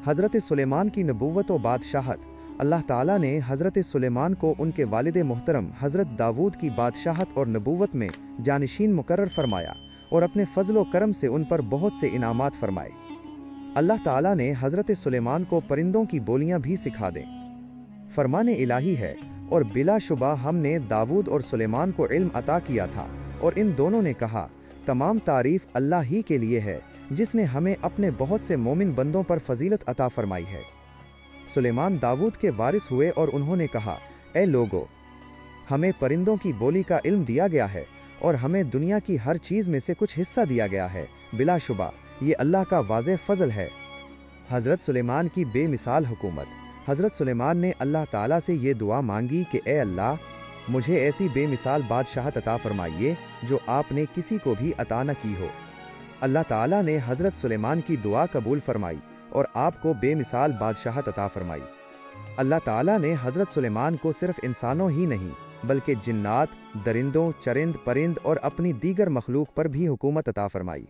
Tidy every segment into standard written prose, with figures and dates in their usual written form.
हज़रत सुलेमान की नबूवत व बादशाहत। अल्लाह ताला ने हज़रत सुलेमान को उनके वालिद मोहतरम हज़रत दाऊद की बादशाहत और नबूवत में जानशीन मुकर्रर फरमाया और अपने फ़ज़ल व करम से उन पर बहुत से इनामात फरमाए। अल्लाह ताला ने हज़रत सुलेमान को परिंदों की बोलियां भी सिखा दें। फरमाने इलाही है, और बिलाशुबा हमने दाऊद और सुलेमान को इल्म अता किया था, और इन दोनों ने कहा, तमाम तारीफ़ अल्लाह ही के लिए है जिसने हमें अपने बहुत से मोमिन बंदों पर फजीलत अता फरमाई है। सुलेमान दाऊद के वारिस हुए और उन्होंने कहा, ए लोगो, हमें परिंदों की बोली का इल्म दिया गया है और हमें दुनिया की हर चीज़ में से कुछ हिस्सा दिया गया है। बिलाशुबा ये अल्लाह का वाज़ेह फ़ज़ल है। हज़रत सुलेमान की बेमिसाल हुकूमत। हज़रत सुलेमान ने अल्लाह ताला से ये दुआ मांगी कि ए अल्लाह, मुझे ऐसी बेमिसाल बादशाहत अता फरमाइए जो आपने किसी को भी अता न की हो। अल्लाह ताला ने हज़रत सुलेमान की दुआ कबूल फरमाई और आपको बेमिसाल बादशाहत अता फरमाई। अल्लाह ताला ने हज़रत सुलेमान को सिर्फ इंसानों ही नहीं बल्कि जिन्नात, दरिंदों, चरिंद, परिंद और अपनी दीगर मखलूक पर भी हुकूमत अता फरमाई।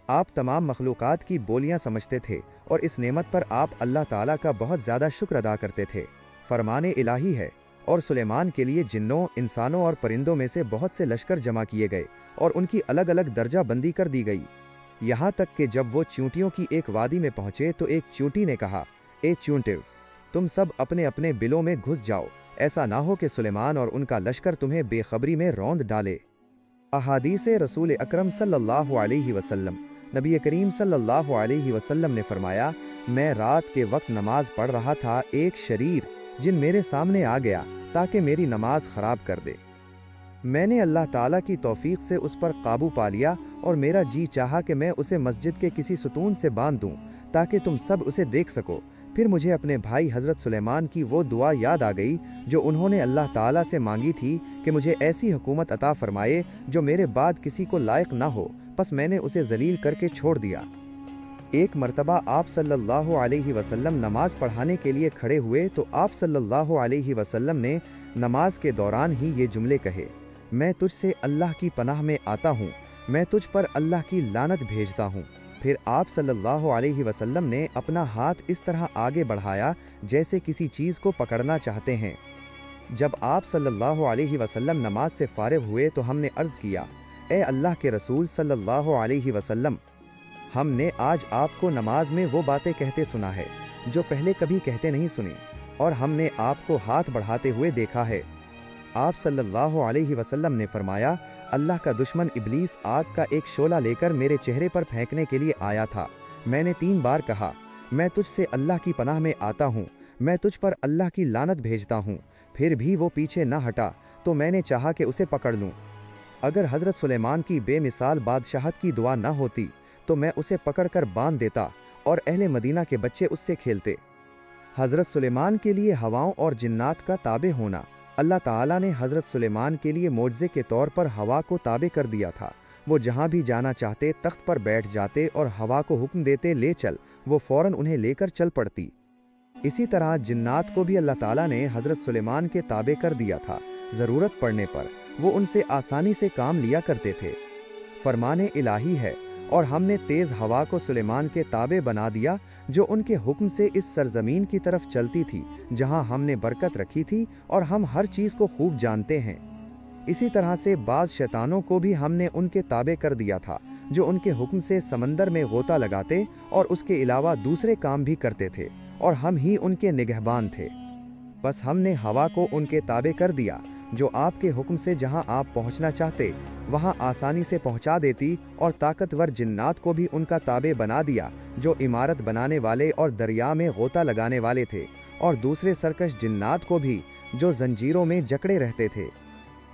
आप तमाम मखलूक़ात की बोलियां समझते थे और इस नेमत पर आप अल्लाह ताला का बहुत ज़्यादा शुक्र अदा करते थे। फरमाने इलाही है, और सुलेमान के लिए जिन्नों, इंसानों और परिंदों में से बहुत से लश्कर जमा किए गए और उनकी अलग अलग दर्जा बंदी कर दी गई। यहाँ तक कि जब वो चींटियों की एक वादी में पहुँचे तो एक चींटी ने कहा, ए चींटिव, तुम सब अपने अपने बिलों में घुस जाओ, ऐसा ना हो कि सुलेमान और उनका लश्कर तुम्हें बेखबरी में रौंद डाले। अहादीस रसूल अकरम सल्लल्लाहु अलैहि वसल्लम। नबी करीम सल्लल्लाहु अलैहि वसल्लम ने फरमाया, मैं रात के वक्त नमाज पढ़ रहा था, एक शरीर जिन मेरे सामने आ गया ताकि मेरी नमाज ख़राब कर दे। मैंने अल्लाह ताला की तौफीक से उस पर काबू पा लिया और मेरा जी चाहा कि मैं उसे मस्जिद के किसी सुतून से बांध दूं ताकि तुम सब उसे देख सको। फिर मुझे अपने भाई हज़रत सुलेमान की वो दुआ याद आ गई जो उन्होंने अल्लाह ताला से मांगी थी कि मुझे ऐसी हुकूमत अता फरमाए जो मेरे बाद किसी को लायक ना हो, बस मैंने उसे जलील करके छोड़ दिया। एक मर्तबा आप सल्लल्लाहु अलैहि वसल्लम नमाज पढ़ाने के लिए खड़े हुए तो आप सल्लल्लाहु अलैहि वसल्लम ने नमाज के दौरान ही ये जुमले कहे, मैं तुझसे अल्लाह की पनाह में आता हूँ, मैं तुझ पर अल्लाह की लानत भेजता हूँ। फिर आप सल्लल्लाहु अलैहि वसल्लम ने अपना हाथ इस तरह आगे बढ़ाया जैसे किसी चीज़ को पकड़ना चाहते हैं। जब आप सल्लल्लाहु अलैहि वसल्लम नमाज से फारिग हुए तो हमने अर्ज़ किया, ए अल्लाह के रसूल सल्लल्लाहु अलैहि वसल्लम, हमने आज आपको नमाज में वो बातें कहते सुना है जो पहले कभी कहते नहीं सुनी, और हमने आपको हाथ बढ़ाते हुए देखा है। आप सल्लल्लाहु अलैहि वसल्लम ने फरमाया, अल्लाह का दुश्मन इब्लीस आग का एक शोला लेकर मेरे चेहरे पर फेंकने के लिए आया था। मैंने 3 बार कहा, मैं तुझसे अल्लाह की पनाह में आता हूँ, मैं तुझ पर अल्लाह की लानत भेजता हूँ। फिर भी वो पीछे न हटा तो मैंने चाहा कि उसे पकड़ लूँ। अगर हज़रत सुलेमान की बेमिसाल बादशाहत की दुआ न होती तो मैं उसे पकड़कर बांध देता और अहले मदीना के बच्चे उससे खेलते। हज़रत सुलेमान के लिए हवाओं और जिन्नात का ताबे होना। अल्लाह ताला ने हज़रत सुलेमान के लिए मोज़े के तौर पर हवा को ताबे कर दिया था। वो जहाँ भी जाना चाहते तख्त पर बैठ जाते और हवा को हुक्म देते, ले चल, वो फ़ौरन उन्हें लेकर चल पड़ती। इसी तरह जिन्नात को भी अल्लाह ताला ने हज़रत सुलेमान के ताबे कर दिया था। ज़रूरत पड़ने पर वो उनसे आसानी से काम लिया करते थे। फरमाने इलाही है, और हमने तेज़ हवा को सुलेमान के ताबे बना दिया जो उनके हुक्म से इस सरजमीन की तरफ चलती थी जहां हमने बरकत रखी थी, और हम हर चीज़ को खूब जानते हैं। इसी तरह से बाज़ शैतानों को भी हमने उनके ताबे कर दिया था जो उनके हुक्म से समंदर में गोता लगाते और उसके अलावा दूसरे काम भी करते थे, और हम ही उनके निगहबान थे। बस हमने हवा को उनके ताबे कर दिया जो आपके हुक्म से जहां आप पहुंचना चाहते वहां आसानी से पहुंचा देती, और ताकतवर जिन्नात को भी उनका ताबे बना दिया जो इमारत बनाने वाले और दरिया में गोता लगाने वाले थे, और दूसरे सरकश जिन्नात को भी जो जंजीरों में जकड़े रहते थे।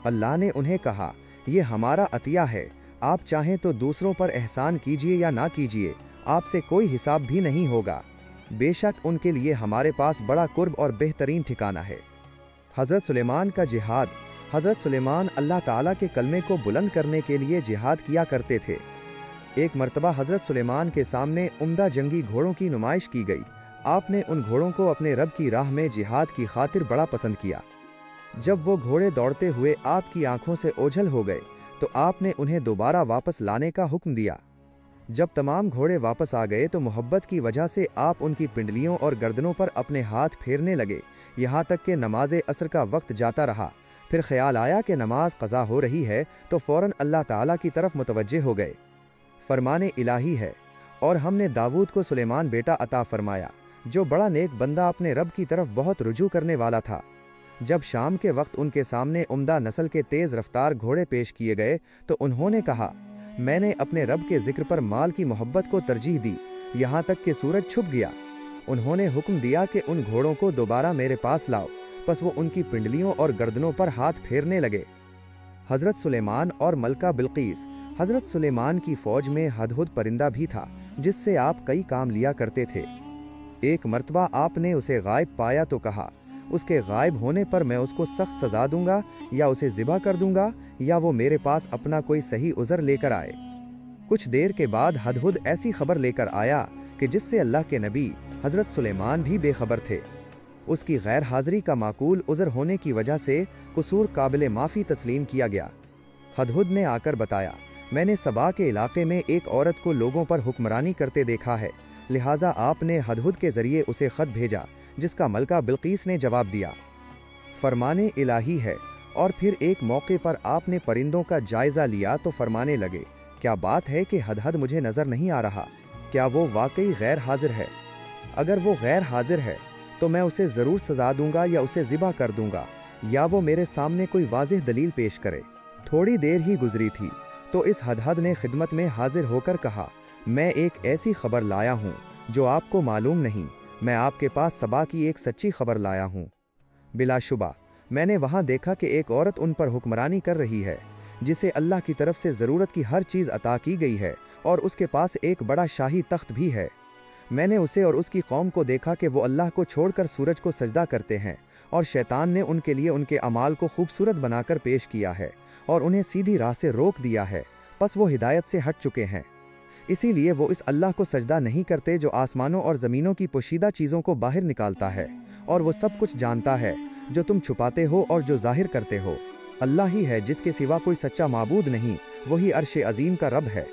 अल्लाह ने उन्हें कहा, ये हमारा अतिया है, आप चाहें तो दूसरों पर एहसान कीजिए या ना कीजिए, आपसे कोई हिसाब भी नहीं होगा। बेशक उनके लिए हमारे पास बड़ा कुर्ब और बेहतरीन ठिकाना है। हज़रत सुलेमान का जिहाद। हज़रत सुलेमान अल्लाह ताला के कलमे को बुलंद करने के लिए जिहाद किया करते थे। एक मर्तबा हज़रत सुलेमान के सामने उम्दा जंगी घोड़ों की नुमाइश की गई। आपने उन घोड़ों को अपने रब की राह में जिहाद की खातिर बड़ा पसंद किया। जब वो घोड़े दौड़ते हुए आपकी आंखों से ओझल हो गए तो आपने उन्हें दोबारा वापस लाने का हुक्म दिया। जब तमाम घोड़े वापस आ गए तो मोहब्बत की वजह से आप उनकी पिंडलियों और गर्दनों पर अपने हाथ फेरने लगे, यहाँ तक कि नमाज असर का वक्त जाता रहा। फिर ख्याल आया कि नमाज क़ज़ा हो रही है तो फ़ौरन अल्लाह ताला की तरफ मुतवज्जे हो गए। फरमाने इलाही है, और हमने दाऊद को सुलेमान बेटा अता फरमाया, जो बड़ा नेक बंदा अपने रब की तरफ बहुत रुजू करने वाला था। जब शाम के वक्त उनके सामने उम्दा नस्ल के तेज़ रफ्तार घोड़े पेश किए गए तो उन्होंने कहा, मैंने अपने रब के जिक्र पर माल की मोहब्बत को तरजीह दी, यहाँ तक कि सूरज छुप गया। उन्होंने हुक्म दिया कि उन घोड़ों को दोबारा मेरे पास लाओ, बस वो उनकी पिंडलियों और गर्दनों पर हाथ फेरने लगे। हज़रत सुलेमान और मलका बिल्कीस। हज़रत सुलेमान की फ़ौज में हदहुद परिंदा भी था, जिससे आप कई काम लिया करते थे। एक मर्तबा आपने उसे गायब पाया तो कहा, उसके गायब होने पर मैं उसको सख्त सज़ा दूंगा, या उसे ज़िबा कर दूंगा, या वो मेरे पास अपना कोई सही उज़र लेकर आए। कुछ देर के बाद हदहुद ऐसी खबर लेकर आया कि जिससे अल्लाह के नबी हज़रत सुलेमान भी बेखबर थे। उसकी गैर हाज़िरी का माकूल उज़र होने की वजह से कसूर काबिल माफ़ी तस्लीम किया गया। हदहुद ने आकर बताया, मैंने सबा के इलाके में एक औरत को लोगों पर हुक्मरानी करते देखा है, लिहाजा आपने हदहुद के ज़रिए उसे ख़त भेजा, जिसका मलका बिल्कीस ने जवाब दिया। फरमाने इलाही है, और फिर एक मौके पर आपने परिंदों का जायज़ा लिया तो फरमाने लगे, क्या बात है कि हदहद मुझे नज़र नहीं आ रहा, क्या वो वाकई गैर हाजिर है? अगर वो गैर हाजिर है तो मैं उसे ज़रूर सज़ा दूंगा या उसे ज़िबा कर दूंगा, या वो मेरे सामने कोई वाज़िह दलील पेश करे। थोड़ी देर ही गुजरी थी तो इस हदहद ने खिदमत में हाजिर होकर कहा, मैं एक ऐसी खबर लाया हूँ जो आपको मालूम नहीं, मैं आपके पास सबा की एक सच्ची खबर लाया हूँ। बिलाशुबा मैंने वहाँ देखा कि एक औरत उन पर हुक्मरानी कर रही है, जिसे अल्लाह की तरफ से ज़रूरत की हर चीज़ अता की गई है, और उसके पास एक बड़ा शाही तख्त भी है। मैंने उसे और उसकी कौम को देखा कि वो अल्लाह को छोड़कर सूरज को सजदा करते हैं, और शैतान ने उनके लिए उनके अमाल को खूबसूरत बनाकर पेश किया है और उन्हें सीधी राह से रोक दिया है, बस वो हिदायत से हट चुके हैं। इसीलिए वो इस अल्लाह को सजदा नहीं करते जो आसमानों और ज़मीनों की पोशीदा चीज़ों को बाहर निकालता है, और वो सब कुछ जानता है जो तुम छुपाते हो और जो जाहिर करते हो। अल्लाह ही है जिसके सिवा कोई सच्चा माबूद नहीं, वही अर्श अजीम का रब है।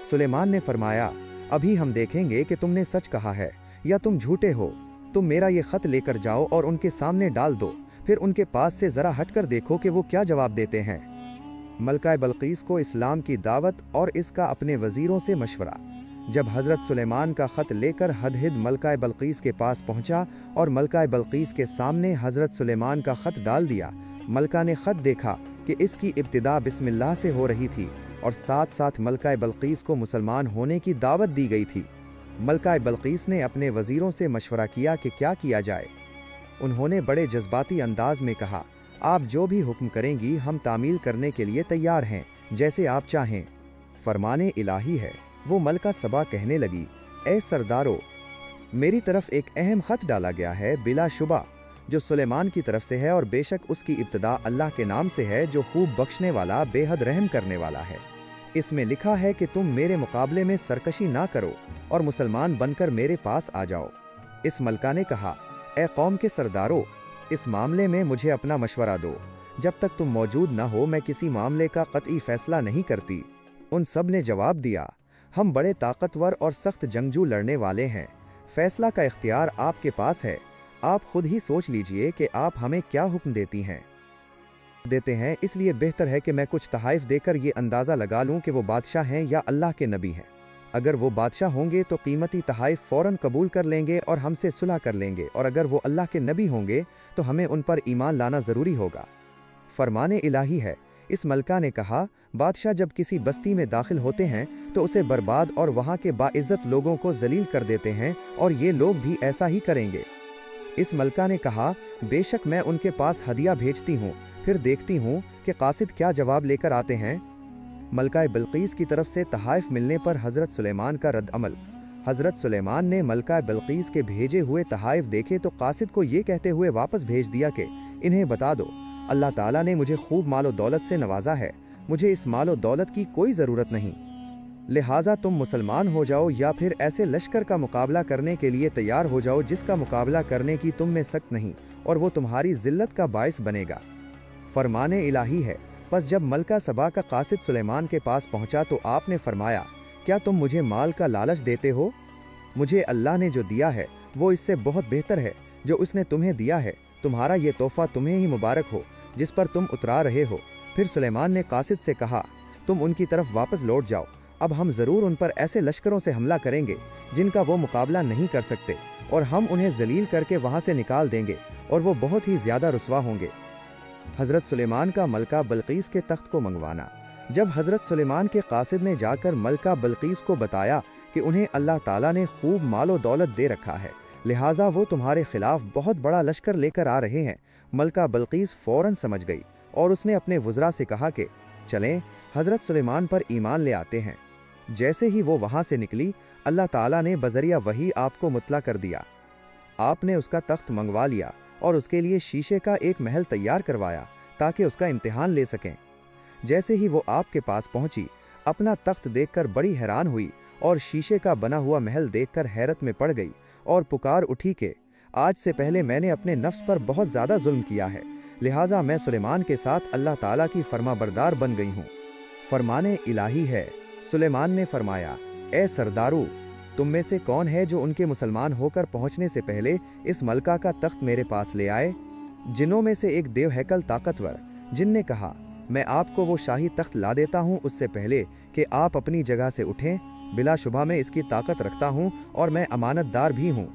सुलेमान ने फरमाया, अभी हम देखेंगे कि तुमने सच कहा है या तुम झूठे हो। तुम मेरा ये ख़त लेकर जाओ और उनके सामने डाल दो, फिर उनके पास से ज़रा हटकर देखो कि वो क्या जवाब देते हैं। मलका बिल्कीस को इस्लाम की दावत और इसका अपने वज़ीरों से मशवरा। जब हज़रत सुलेमान का ख़त लेकर हदहिद मलका बिल्कीस के पास पहुंचा और मलका बिल्कीस के सामने हज़रत सुलेमान का ख़त डाल दिया, मलका ने ख़त देखा कि इसकी इब्तिदा बिस्मिल्लाह से हो रही थी और साथ साथ मलका बिल्कीस को मुसलमान होने की दावत दी गई थी। मलका बिल्कीस ने अपने वज़ीरों से मशवरा किया कि क्या किया जाए। उन्होंने बड़े जज्बाती अंदाज में कहा, आप जो भी हुक्म करेंगी हम तामील करने के लिए तैयार हैं, जैसे आप चाहें। फरमाने इलाही है। वो मलका सबा कहने लगी, ए सरदारो, मेरी तरफ एक अहम ख़त डाला गया है बिलाशुबा, जो सुलेमान की तरफ से है, और बेशक उसकी इब्तिदा अल्लाह के नाम से है जो खूब बख्शने वाला बेहद रहम करने वाला है। इसमें लिखा है कि तुम मेरे मुकाबले में सरकशी ना करो और मुसलमान बनकर मेरे पास आ जाओ। इस मलका ने कहा, ए कौम के सरदारो, इस मामले में मुझे अपना मशवरा दो। जब तक तुम मौजूद ना हो मैं किसी मामले का कतई फैसला नहीं करती। उन सब ने जवाब दिया, हम बड़े ताकतवर और सख्त जंगजू लड़ने वाले हैं, फैसला का इख्तियार आपके पास है, आप खुद ही सोच लीजिए कि आप हमें क्या हुक्म देते हैं। इसलिए बेहतर है कि मैं कुछ तहाइफ देकर ये अंदाज़ा लगा लूँ कि वो बादशाह हैं या अल्लाह के नबी हैं। अगर वो बादशाह होंगे तो कीमती तहाइफ फ़ौरन कबूल कर लेंगे और हमसे सुलह कर लेंगे, और अगर वो अल्लाह के नबी होंगे तो हमें उन पर ईमान लाना ज़रूरी होगा। फरमाने इलाही है। इस मलका ने कहा, बादशाह जब किसी बस्ती में दाखिल होते हैं तो उसे बर्बाद और वहाँ के बाइज़्ज़त लोगों को जलील कर देते हैं, और ये लोग भी ऐसा ही करेंगे। इस मलका ने कहा, बेशक मैं उनके पास हदिया भेजती हूँ, फिर देखती हूँ कि कासिद क्या जवाब लेकर आते हैं। मलका बिल्कीस की तरफ से तहाइफ मिलने पर हज़रत सुलेमान का रद्द अमल। हज़रत सुलेमान ने मलका बिल्कीस के भेजे हुए तहाइफ देखे तो कासिद को ये कहते हुए वापस भेज दिया कि इन्हें बता दो, अल्लाह ताला ने मुझे खूब मालो दौलत से नवाजा है, मुझे इस मालो दौलत की कोई ज़रूरत नहीं, लिहाजा तुम मुसलमान हो जाओ या फिर ऐसे लश्कर का मुकाबला करने के लिए तैयार हो जाओ जिसका मुकाबला करने की तुम में सख्त नहीं और वो तुम्हारी जिल्लत का बायस बनेगा। फरमाने इलाही है। बस जब मलका सबा का कासिद सुलेमान के पास पहुंचा तो आपने फरमाया, क्या तुम मुझे माल का लालच देते हो? मुझे अल्लाह ने जो दिया है वो इससे बहुत बेहतर है जो उसने तुम्हें दिया है। तुम्हारा ये तोहफा तुम्हें ही मुबारक हो जिस पर तुम उतरा रहे हो। फिर सुलेमान ने कासिद से कहा, तुम उनकी तरफ वापस लौट जाओ। अब हम ज़रूर उन पर ऐसे लश्करों से हमला करेंगे जिनका वो मुकाबला नहीं कर सकते, और हम उन्हें जलील करके वहाँ से निकाल देंगे और वो बहुत ही ज़्यादा रुस्वा होंगे। हज़रत सुलेमान का मलका बल्कीस के तख्त को मंगवाना। जब हज़रत सुलेमान के कासिद ने जाकर मलका बल्कीस को बताया कि उन्हें अल्लाह ताला ने खूब मालो दौलत दे रखा है, लिहाजा वो तुम्हारे खिलाफ बहुत बड़ा लश्कर लेकर आ रहे हैं, मलका बल्कीस फ़ौरन समझ गई और उसने अपने वज़रा से कहा कि चलें, हज़रत सुलेमान पर ईमान ले आते हैं। जैसे ही वो वहाँ से निकली, अल्लाह ताला ने बज़रिया वही आपको मुतला कर दिया। आपने उसका तख्त मंगवा लिया और उसके लिए शीशे का एक महल तैयार करवाया ताकि उसका इम्तिहान ले सकें। जैसे ही वो आपके पास पहुंची, अपना तख्त देखकर बड़ी हैरान हुई और शीशे का बना हुआ महल देखकर हैरत में पड़ गई और पुकार उठी कि आज से पहले मैंने अपने नफ्स पर बहुत ज़्यादा जुल्म किया है, लिहाजा मैं सुलेमान के साथ अल्लाह ताला की फरमाबरदार बन गई हूँ। फरमाने इलाही है। सुलेमान ने फरमाया, ए सरदारू, तुम में से कौन है जो उनके मुसलमान होकर पहुँचने से पहले इस मलका का तख्त मेरे पास ले आए? जिनों में से एक देव हैकल ताकतवर जिन ने कहा, मैं आपको वो शाही तख्त ला देता हूँ उससे पहले कि आप अपनी जगह से उठें, बिलाशुबा मैं इसकी ताकत रखता हूँ और मैं अमानतदार भी हूँ।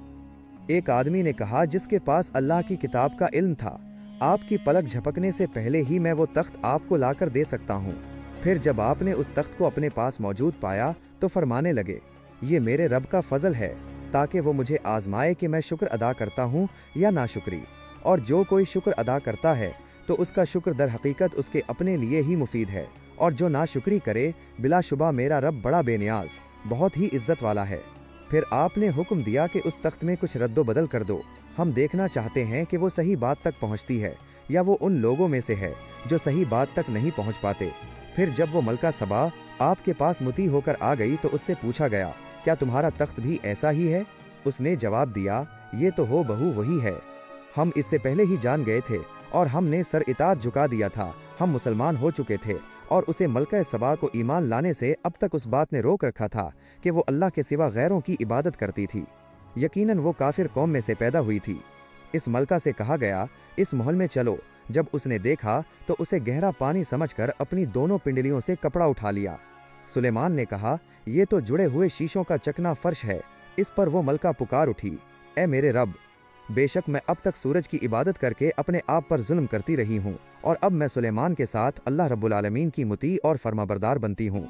एक आदमी ने कहा जिसके पास अल्लाह की किताब का इल्म था, आपकी पलक झपकने से पहले ही मैं वो तख्त आपको लाकर दे सकता हूँ। फिर जब आपने उस तख्त को अपने पास मौजूद पाया तो फरमाने लगे, ये मेरे रब का फजल है ताकि वो मुझे आजमाए कि मैं शुक्र अदा करता हूँ या नाशुक्री, और जो कोई शुक्र अदा करता है तो उसका शुक्र दर हकीकत उसके अपने लिए ही मुफीद है, और जो नाशुक्री करे बिलाशुबा मेरा रब बड़ा बेनियाज, बहुत ही इज्जत वाला है। फिर आपने हुक्म दिया कि उस तख्त में कुछ रद्दो बदल कर दो, हम देखना चाहते हैं कि वो सही बात तक पहुंचती है या वो उन लोगों में से है जो सही बात तक नहीं पहुंच पाते। फिर जब वो मलका सबा आपके पास मुती होकर आ गई तो उससे पूछा गया, क्या तुम्हारा तख्त भी ऐसा ही है? उसने जवाब दिया, ये तो हो बहू वही है, हम इससे पहले ही जान गए थे और हमने सर इताअत झुका दिया था, हम मुसलमान हो चुके थे, और उसे मलका सबा को ईमान लाने से अब तक उस बात ने रोक रखा था कि वो अल्लाह के सिवा गैरों की इबादत करती थी। यकीनन वो काफिर कौम में से पैदा हुई थी। इस मलका से कहा गया, इस महल में चलो। जब उसने देखा तो उसे गहरा पानी समझकर अपनी दोनों पिंडलियों से कपड़ा उठा लिया। सुलेमान ने कहा, ये तो जुड़े हुए शीशों का चकना फर्श है। इस पर वो मलका पुकार उठी, ए मेरे रब, बेशक मैं अब तक सूरज की इबादत करके अपने आप पर जुल्म करती रही हूँ, और अब मैं सुलेमान के साथ अल्लाह रब्बुल आलमीन की मुती और फरमाबरदार बनती हूँ।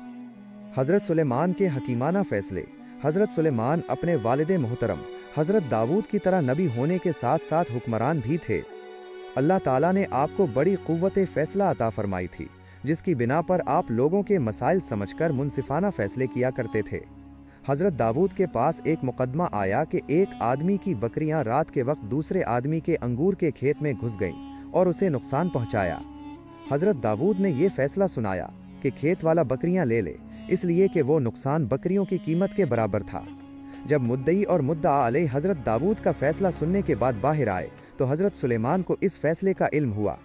हज़रत सुलेमान के हकीमाना फैसले। हज़रत सुलेमान अपने वालिद मोहतरम हज़रत दाऊद की तरह नबी होने के साथ साथ हुक्मरान भी थे। अल्लाह ताला ने आपको बड़ी क़ुव्वत फ़ैसला अता फरमाई थी, जिसकी बिना पर आप लोगों के मसाइल समझकर मुनसिफाना फ़ैसले किया करते थे। हज़रत दाऊद के पास एक मुकदमा आया कि एक आदमी की बकरियां रात के वक्त दूसरे आदमी के अंगूर के खेत में घुस गईं और उसे नुकसान पहुंचाया। हज़रत दाऊद ने यह फैसला सुनाया कि खेत वाला बकरियां ले ले, इसलिए कि वो नुकसान बकरियों की कीमत के बराबर था। जब मुद्दई और मुद्दा अलैह हज़रत दाऊद का फैसला सुनने के बाद बाहर आए तो हज़रत सुलेमान को इस फैसले का इल्म हुआ।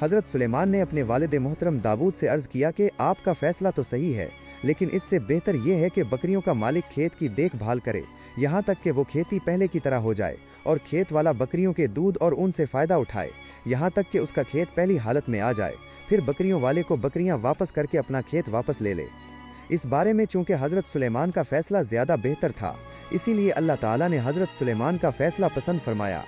हज़रत सुलेमान ने अपने वालिद मोहतरम दाऊद से अर्ज़ किया कि आपका फैसला तो सही है, लेकिन इससे बेहतर यह है कि बकरियों का मालिक खेत की देखभाल करे यहाँ तक कि वो खेती पहले की तरह हो जाए, और खेत वाला बकरियों के दूध और ऊन से फ़ायदा उठाए यहाँ तक कि उसका खेत पहली हालत में आ जाए। फिर बकरियों वाले को बकरियां वापस करके अपना खेत वापस ले ले। इस बारे में चूँकि हज़रत सुलेमान का फ़ैसला ज़्यादा बेहतर था, इसीलिए अल्लाह ताला ने हज़रत सुलेमान का फ़ैसला पसंद फरमाया।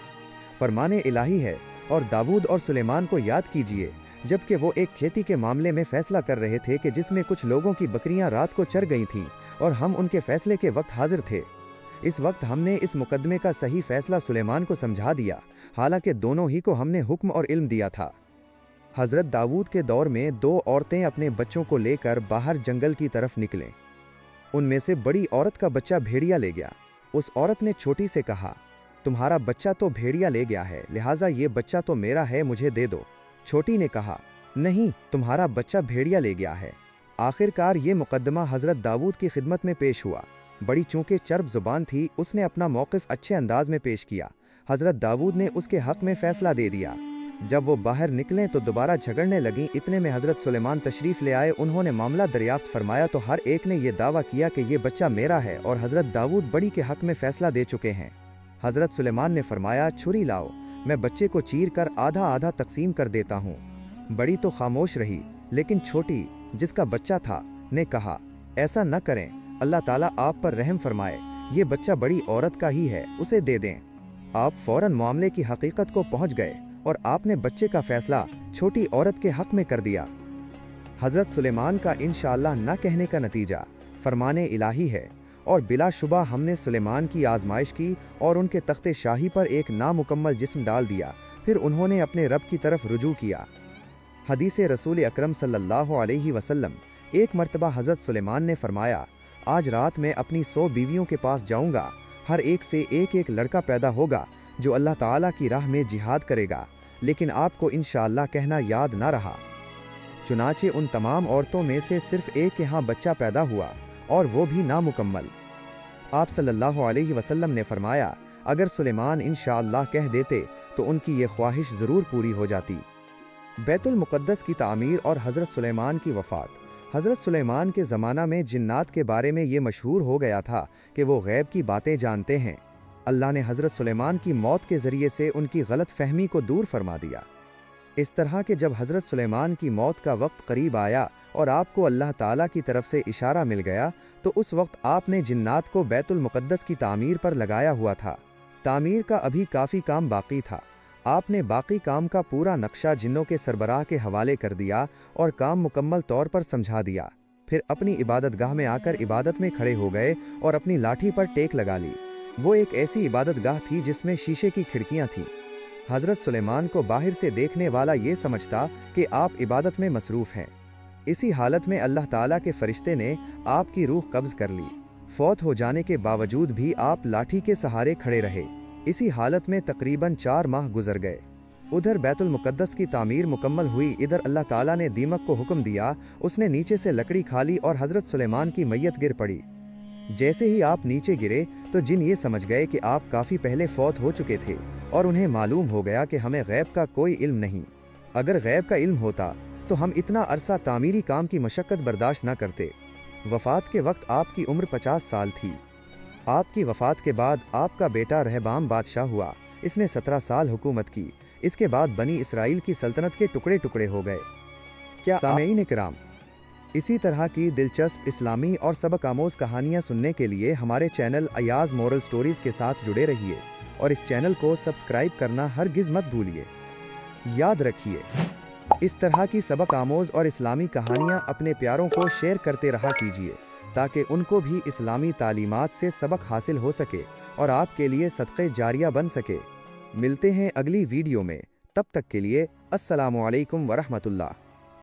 फरमाने इलाही है। और दाऊद और सुलेमान को याद कीजिए जबकि वो एक खेती के मामले में फैसला कर रहे थे कि जिसमें कुछ लोगों की बकरियां रात को चर गई थीं और हम उनके फैसले के वक्त हाजिर थे। इस वक्त हमने इस मुकदमे का सही फैसला सुलेमान को समझा दिया, हालांकि दोनों ही को हमने हुक्म और इल्म दिया था। हज़रत दाऊद के दौर में दो औरतें अपने बच्चों को लेकर बाहर जंगल की तरफ निकलें। उनमें से बड़ी औरत का बच्चा भेड़िया ले गया। उस औरत ने छोटी से कहा, तुम्हारा बच्चा तो भेड़िया ले गया है, लिहाजा ये बच्चा तो मेरा है, मुझे दे दो। छोटी ने कहा, नहीं, तुम्हारा बच्चा भेड़िया ले गया है। आखिरकार ये मुकदमा हज़रत दाऊद की खिदमत में पेश हुआ। बड़ी चूँकि चर्ब जुबान थी, उसने अपना मौक़िफ़ अच्छे अंदाज में पेश किया। हज़रत दाऊद ने उसके हक़ में फ़ैसला दे दिया। जब वो बाहर निकले तो दोबारा झगड़ने लगी। इतने में हजरत सुलेमान तशरीफ ले आए। उन्होंने मामला दरियाफ्त फरमाया तो हर एक ने ये दावा किया कि ये बच्चा मेरा है और हजरत दाऊद बड़ी के हक में फैसला दे चुके हैं। हजरत सुलेमान ने फरमाया, छुरी लाओ, मैं बच्चे को चीर कर आधा आधा तकसीम कर देता हूँ। बड़ी तो खामोश रही, लेकिन छोटी, जिसका बच्चा था, ने कहा, ऐसा न करें, अल्लाह ताला आप पर रहम फरमाए, ये बच्चा बड़ी औरत का ही है, उसे दे दें। आप फौरन मामले की हकीकत को पहुंच गए और आपने बच्चे का फैसला छोटी औरत के हक में कर दिया। हजरत सुलेमान का इंशाअल्लाह न कहने का नतीजा फरमाने इलाही है और बिलाशुबा हमने सुलेमान की आजमाइश की और उनके तख्ते शाही पर एक नामुकम्मल जिस्म डाल दिया। फिर उन्होंने अपने रब की तरफ रुजू किया। हदीस रसूल अकरम सल्लल्लाहु अलैहि वसल्लम, एक मर्तबा हजरत सुलेमान ने फरमाया, आज रात मैं अपनी 100 बीवियों के पास जाऊंगा, हर एक से एक एक लड़का पैदा होगा जो अल्लाह ताला की राह में जिहाद करेगा, लेकिन आपको इंशाअल्लाह कहना याद ना रहा। चुनाचे उन तमाम औरतों में से सिर्फ एक के यहाँ बच्चा पैदा हुआ और वो भी नामुकम्मल। आप सल्लल्लाहु अलैहि वसल्लम ने फरमाया, अगर सुलेमान इंशाअल्लाह कह देते तो उनकी ये ख्वाहिश ज़रूर पूरी हो जाती। बैतुल मुक़द्दस की तामीर और हज़रत सुलेमान की वफ़ात। हज़रत सुलेमान के ज़माना में जिन्नात के बारे में ये मशहूर हो गया था कि वो गैब की बातें जानते हैं। अल्लाह ने हज़रत सुलेमान की मौत के ज़रिए से उनकी गलत फहमी को दूर फरमा दिया। इस तरह के जब हज़रत सुलेमान की मौत का वक्त करीब आया और आपको अल्लाह ताला की तरफ से इशारा मिल गया, तो उस वक्त आपने जिन्नात को बैतुल मुक़द्दस की तामीर पर लगाया हुआ था। तामीर का अभी काफ़ी काम बाकी था। आपने बाकी काम का पूरा नक्शा जिन्नों के सरबराह के हवाले कर दिया और काम मुकम्मल तौर पर समझा दिया। फिर अपनी इबादत गाह में आकर इबादत में खड़े हो गए और अपनी लाठी पर टेक लगा ली। वो एक ऐसी इबादत गाह थी जिसमें शीशे की खिड़कियां थीं। हज़रत सुलेमान को बाहर से देखने वाला ये समझता कि आप इबादत में मसरूफ़ हैं। इसी हालत में अल्लाह ताला के फरिश्ते ने आपकी रूह कब्ज़ कर ली। फौत हो जाने के बावजूद भी आप लाठी के सहारे खड़े रहे। इसी हालत में तकरीबन 4 माह गुजर गए। उधर बैतुल मुक़द्दस की तामीर मुकम्मल हुई, इधर अल्लाह ताला ने दीमक को हुक्म दिया, उसने नीचे से लकड़ी खा ली और हज़रत सुलेमान की मैयत गिर पड़ी। जैसे ही आप नीचे गिरे तो जिन ये समझ गए कि आप काफ़ी पहले फौत हो चुके थे और उन्हें मालूम हो गया कि हमें गैब का कोई इल्म नहीं। अगर गैब का इल्म होता तो हम इतना अरसा तामीरी काम की मशक्क़त बर्दाश्त न करते। वफ़ात के वक्त आपकी उम्र 50 साल थी। आपकी वफ़ात के बाद आपका बेटा रहबाम बादशाह हुआ। इसने 17 साल हुकूमत की। इसके बाद बनी इसराइल की सल्तनत के टुकड़े टुकड़े हो गए। क्या सामईन किराम, इसी तरह की दिलचस्प इस्लामी और सबक आमोज़ कहानियाँ सुनने के लिए हमारे चैनल अयाज़ मोरल स्टोरीज़ के साथ जुड़े रहिए और इस चैनल को सब्सक्राइब करना हरगिज़ मत भूलिए। याद रखिए, इस तरह की सबक आमोज़ और इस्लामी कहानियाँ अपने प्यारों को शेयर करते रहा कीजिए ताकि उनको भी इस्लामी तालीमात से सबक हासिल हो सके और आपके लिए सदक़े जारिया बन सके। मिलते हैं अगली वीडियो में, तब तक के लिए अस्सलामु अलैकुम वरहमतुल्लाह।